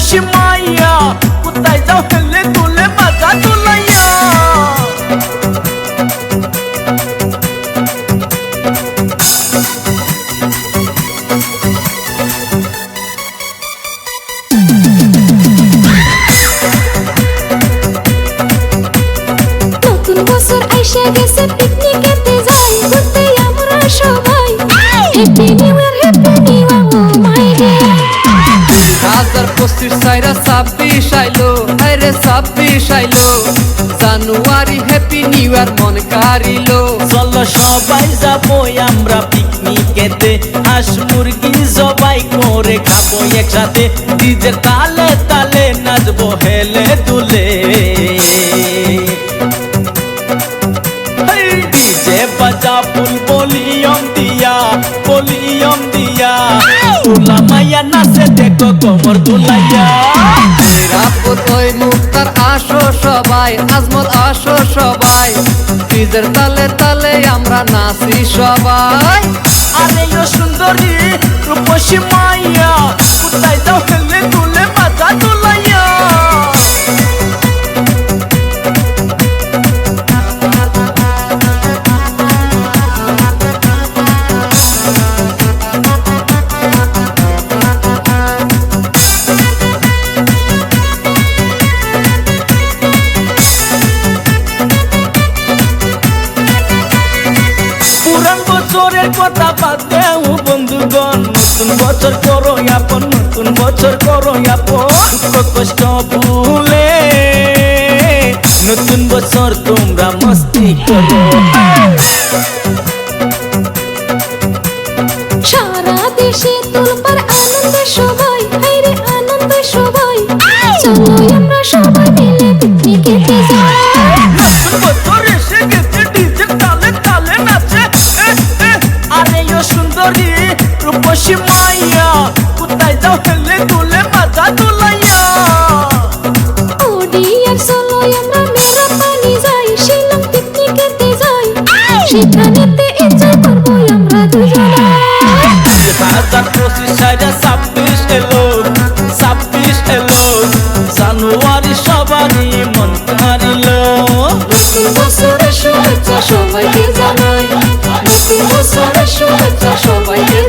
রূপসী মাইয়া কোথায় যাও হেলে তুলে বাজা তুলাইয়া নতুন বছর আইসা গেছে পিকনিকেতে যাই ঘুরতে আমরা সবাই happy new year oh my dear 2025 Saira 26 আইলো আরে 26 আইলো জানুয়ারি হ্যাপি নিউ ইয়ার মন কারিলো চলো সবাই যাবো আমরা পিকনিকেতে হাঁস মুরগি জবাই করে খাবো একসাথে ডিজের তালে তালে নাচবো হেলে দুলে ডিজে বাজা ফুল ভলিউম দিয়া তুলা মাইয়া নাচে দেখো কোমর দুলাইয়া রাপুত ওই মুক্তার আসো সবাই আজমত আসো সবাই ডিজের তালে তালে আমরা নাচি সবাই আরে ও সুন্দরী রূপসী মাইয়া কোথায় যাও হেলে তুলে বাজা তুলাইয়া পুরান বছরের কথা বাদ দেও বন্ধুগণ নতুন বছর করো আপন নতুন বছর করো আপন দুঃখ কষ্ট ভুলে নতুন বছর তোমরা মস্তি করো সারা দেশে তোলপার আনন্দে সবাই হায়রে আনন্দে সবাই চলো আমরা সবাই মিলে পিকনিকেতে যাই নতুন বছর এসে গেছে ডিজে তালে তালে নাচে আরে ও সুন্দরী রূপসী মাইয়া কোথায় যাও হেলে তুলে বাজা তুলাইয়া ও ডিয়ার চলো আমরা মেরা পানি যাই শিলং পিকনিকেতে যাই সেখানেতে এনজয় করবো আমরা দুজনে 2025 সাইরা 26 এলো জানুয়ারি সবারই মন কারিলো নতুন বছরের শুভেচ্ছা সবাইকে জানাই নতুন বছরের শুভেচ্ছা সবাইকে